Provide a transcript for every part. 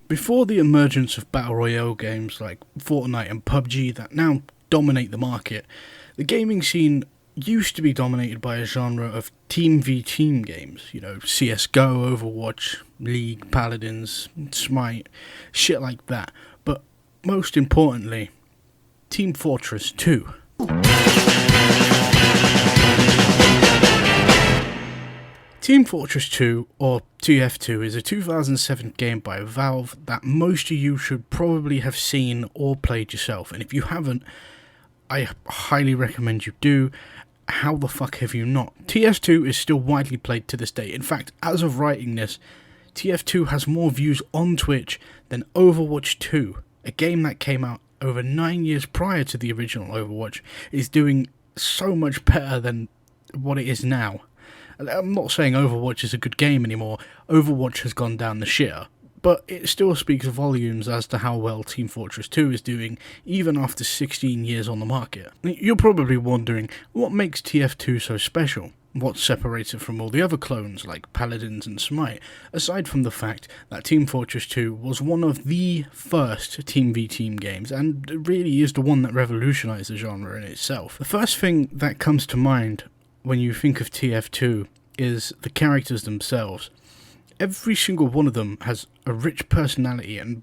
Before the emergence of battle royale games like Fortnite and PUBG that now dominate the market, the gaming scene used to be dominated by a genre of team v team games, CSGO, Overwatch, League, Paladins, Smite, shit like that. But most importantly, Team Fortress 2. Team Fortress 2, or TF2, is a 2007 game by Valve that most of you should probably have seen or played yourself, and if you haven't, I highly recommend you do. How the fuck have you not? TF2 is still widely played to this day. In fact, as of writing this, TF2 has more views on Twitch than Overwatch 2, a game that came out over 9 years prior to the original Overwatch, is doing so much better than what it is now. I'm not saying Overwatch is a good game anymore. Overwatch has gone down the shitter. But it still speaks volumes as to how well Team Fortress 2 is doing, even after 16 years on the market. You're probably wondering, what makes TF2 so special? What separates it from all the other clones, like Paladins and Smite, aside from the fact that Team Fortress 2 was one of the first Team v Team games, and it really is the one that revolutionised the genre in itself. The first thing that comes to mind when you think of TF2 is the characters themselves. Every single one of them has a rich personality and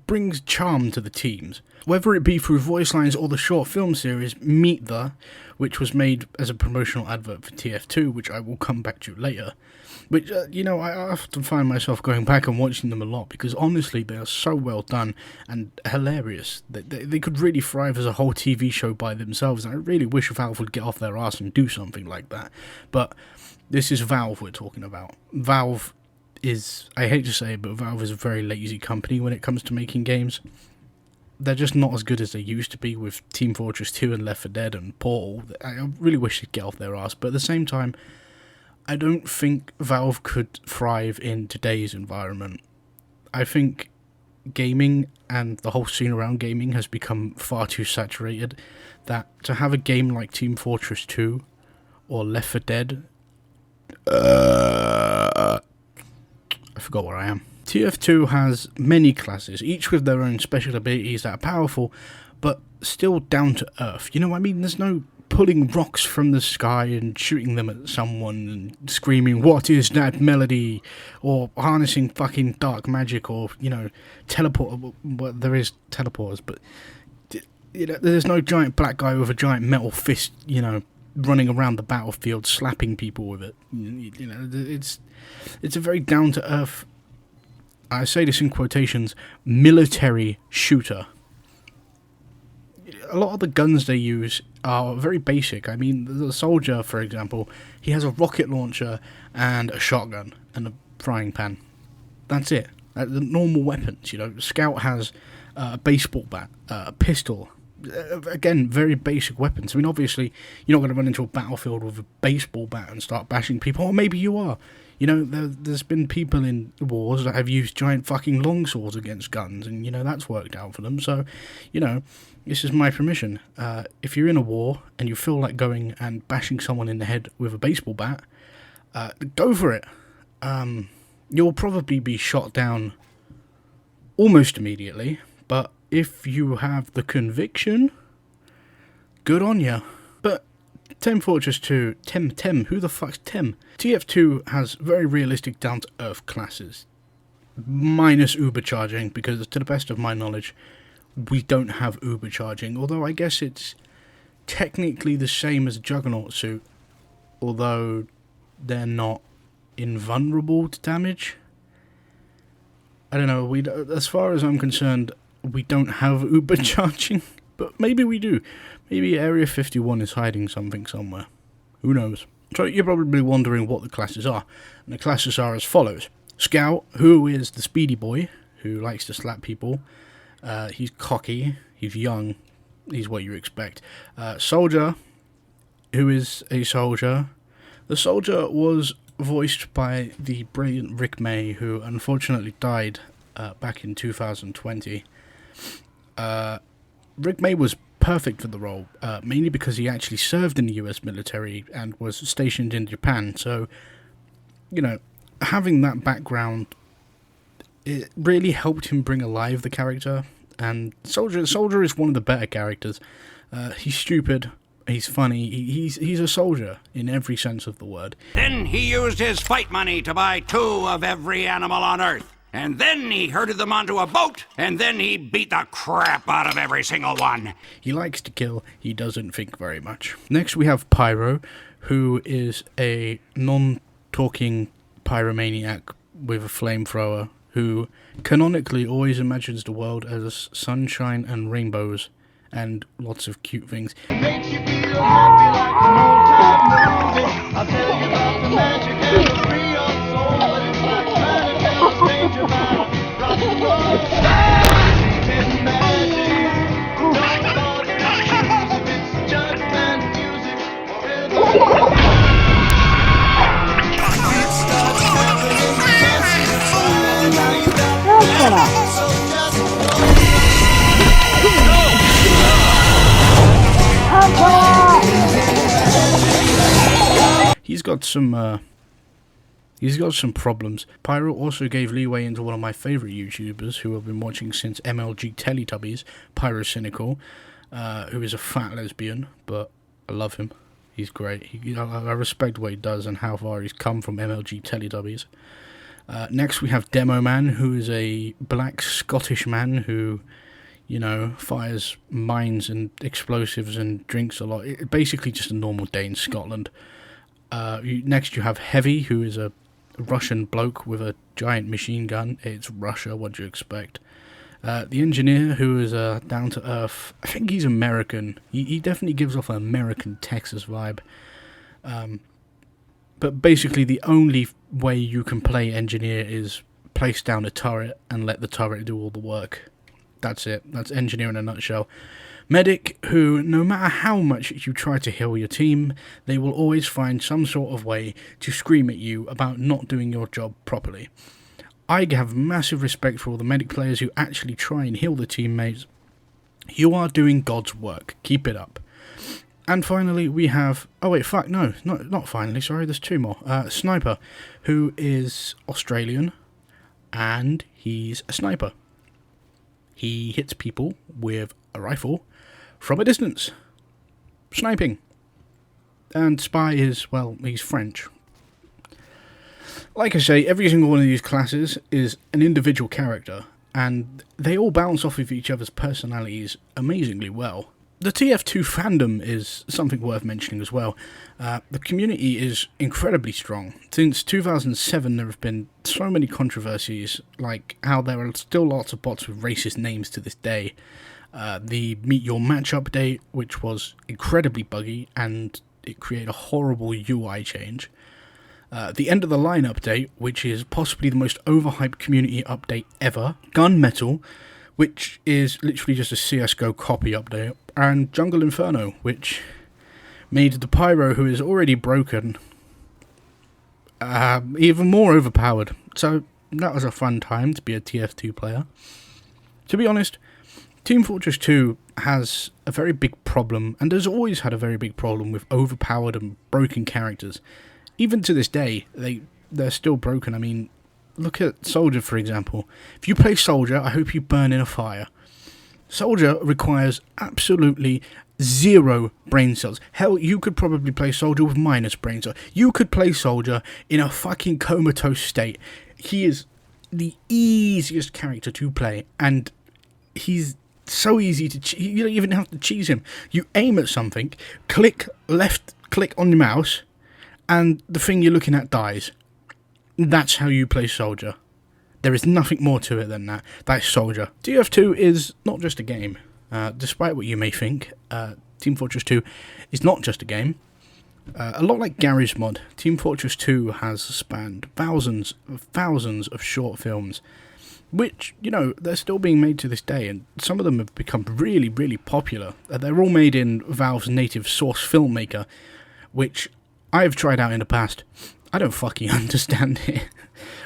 brings charm to the teams. Whether it be through voice lines or the short film series Meet The, which was made as a promotional advert for TF2, which I will come back to later. Which, I often find myself going back and watching them a lot because honestly they are so well done and hilarious. They could really thrive as a whole TV show by themselves, and I really wish Valve would get off their ass and do something like that. But this is Valve we're talking about. Valve is, I hate to say it, but Valve is a very lazy company when it comes to making games. They're just not as good as they used to be with Team Fortress 2 and Left 4 Dead and Portal. I really wish they'd get off their ass, but at the same time, I don't think Valve could thrive in today's environment. I think gaming and the whole scene around gaming has become far too saturated, that to have a game like Team Fortress 2 or Left 4 Dead... I forgot where I am. TF2 has many classes, each with their own special abilities that are powerful, but still down to earth. You know what I mean? There's no pulling rocks from the sky and shooting them at someone and screaming, "What is that melody?" or harnessing fucking dark magic, or, teleport. Well, there is teleporters, but there's no giant black guy with a giant metal fist, running around the battlefield slapping people with it. It's a very down to earth, I say this in quotations, military shooter. A lot of the guns they use are very basic. I mean, the soldier, for example, he has a rocket launcher and a shotgun and a frying pan. That's it. The normal weapons, Scout has a baseball bat, a pistol. Again, very basic weapons. I mean, obviously, you're not going to run into a battlefield with a baseball bat and start bashing people, or maybe you are. There's been people in wars that have used giant fucking longswords against guns, and, that's worked out for them. So, this is my permission. If you're in a war and you feel like going and bashing someone in the head with a baseball bat, go for it. You'll probably be shot down almost immediately, but if you have the conviction, good on ya. But Team Fortress 2, who the fuck's Tim? TF2 has very realistic down-to-earth classes, minus Uber charging, because to the best of my knowledge, we don't have Uber charging, although I guess it's technically the same as a Juggernaut suit, although they're not invulnerable to damage. I don't know, as far as I'm concerned, we don't have Uber charging, but maybe we do. Maybe Area 51 is hiding something somewhere. Who knows? So you're probably wondering what the classes are, and the classes are as follows. Scout, who is the speedy boy, who likes to slap people. He's cocky, he's young, he's what you expect. Soldier, who is a soldier. The soldier was voiced by the brilliant Rick May, who unfortunately died back in 2020. Rick May was perfect for the role, mainly because he actually served in the US military and was stationed in Japan. So, having that background it really helped him bring alive the character. And Soldier is one of the better characters. He's stupid, he's funny, he's a soldier in every sense of the word. Then he used his fight money to buy 2 of every animal on Earth. And then he herded them onto a boat, and then he beat the crap out of every single one. He likes to kill, he doesn't think very much. Next we have Pyro, who is a non-talking pyromaniac with a flamethrower, who canonically always imagines the world as sunshine and rainbows and lots of cute things. Makes you feel happy like an old-time movie. I'll tell you about the magic and the free your soul. It's like trying to tell a stranger about rock and roll. It's magic. Nobody knows if it's just band music or it's it starts happening. You can't see the fire. Now you got so just He's got some problems. Pyro also gave leeway into one of my favourite YouTubers who I've been watching since MLG Teletubbies, Pyro Cynical, who is a fat lesbian, but I love him. He's great. I respect what he does and how far he's come from MLG Teletubbies. Next we have Demo Man, who is a black Scottish man who, you know, fires mines and explosives and drinks a lot. Basically just a normal day in Scotland. Next you have Heavy, who is a Russian bloke with a giant machine gun. It's Russia, what do you expect? The Engineer, who is down to earth. I think he's American. He definitely gives off an American Texas vibe. But basically the only way you can play Engineer is place down a turret and let the turret do all the work. That's it. That's Engineer in a nutshell. Medic, who, no matter how much you try to heal your team, they will always find some sort of way to scream at you about not doing your job properly. I have massive respect for all the medic players who actually try and heal the teammates. You are doing God's work. Keep it up. And finally, we have... Oh, wait, fuck, no. Not finally, sorry, there's 2 more. Sniper, who is Australian, and he's a sniper. He hits people with a rifle from a distance. Sniping. And Spy is, well, he's French. Like I say, every single one of these classes is an individual character, and they all bounce off of each other's personalities amazingly well. The TF2 fandom is something worth mentioning as well. The community is incredibly strong. Since 2007 there have been so many controversies, like how there are still lots of bots with racist names to this day. The Meet Your Match update, which was incredibly buggy and it created a horrible UI change. The End of the Line update, which is possibly the most overhyped community update ever. Gunmetal, which is literally just a CSGO copy update. And Jungle Inferno, which made the Pyro, who is already broken, even more overpowered. So that was a fun time to be a TF2 player. To be honest, Team Fortress 2 has a very big problem, and has always had a very big problem with overpowered and broken characters. Even to this day, they're still broken. I mean, look at Soldier, for example. If you play Soldier, I hope you burn in a fire. Soldier requires absolutely 0 brain cells. Hell, you could probably play Soldier with minus brain cells. You could play Soldier in a fucking comatose state. He is the easiest character to play, and he's so easy to you don't even have to cheese him. You aim at something, left click on your mouse, and the thing you're looking at dies. That's how you play Soldier. There is nothing more to it than that. That's Soldier. TF2 is not just a game. Despite what you may think, Team Fortress 2 is not just a game. A lot like Garry's Mod, Team Fortress 2 has spanned thousands of short films, which, you know, they're still being made to this day, and some of them have become really, really popular. They're all made in Valve's native Source Filmmaker, which I've tried out in the past. I don't fucking understand it.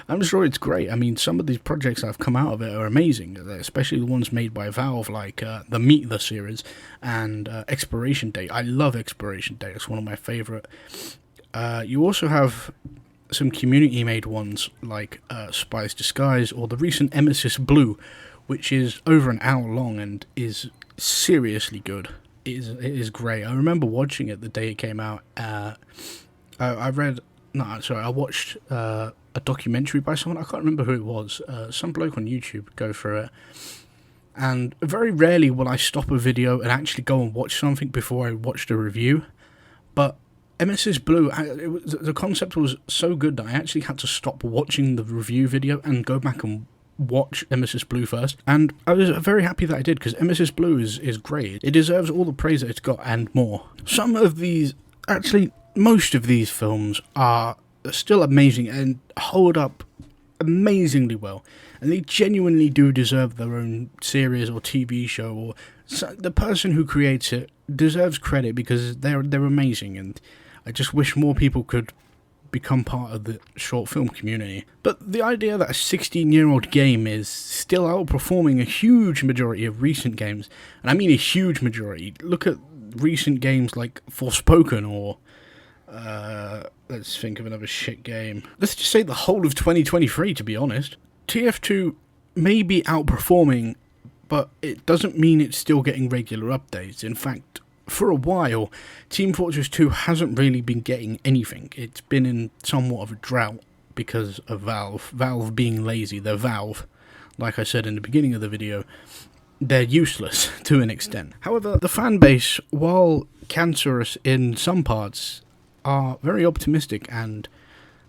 I'm sure it's great. I mean, some of these projects that have come out of it are amazing, especially the ones made by Valve, like the Meet the series and Expiration Date. I love Expiration Date. It's one of my favourite. You also have some community-made ones like Spies Disguise or the recent Emesis Blue, which is over an hour long and is seriously good. It is great. I remember watching it the day it came out. I watched a documentary by someone. I can't remember who it was. Some bloke on YouTube go for it. And very rarely will I stop a video and actually go and watch something before I watch the review. But Emesis Blue, the concept was so good that I actually had to stop watching the review video and go back and watch Emesis Blue first. And I was very happy that I did, because Emesis Blue is great. It deserves all the praise that it's got and more. Most of these films are still amazing and hold up amazingly well, and they genuinely do deserve their own series or TV show, or the person who creates it deserves credit because they're amazing, and I just wish more people could become part of the short film community. But the idea that a 16-year-old game is still outperforming a huge majority of recent games, and I mean a huge majority, look at recent games like Forspoken or let's think of another shit game. Let's just say the whole of 2023, to be honest. TF2 may be outperforming, but it doesn't mean it's still getting regular updates. In fact, for a while, Team Fortress 2 hasn't really been getting anything. It's been in somewhat of a drought because of Valve. Valve being lazy. They're Valve. Like I said in the beginning of the video, they're useless to an extent. However, the fan base, while cancerous in some parts, are very optimistic, and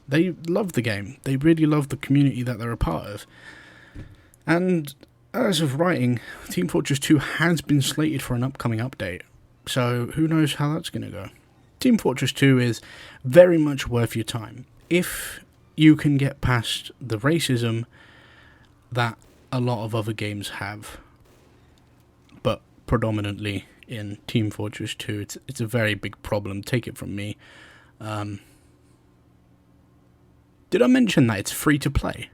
they love the game. They really love the community that they're a part of. And as of writing, Team Fortress 2 has been slated for an upcoming update, so who knows how that's going to go. Team Fortress 2 is very much worth your time if you can get past the racism that a lot of other games have, but predominantly in Team Fortress 2, it's a very big problem. Take it from me. Did I mention that it's free to play?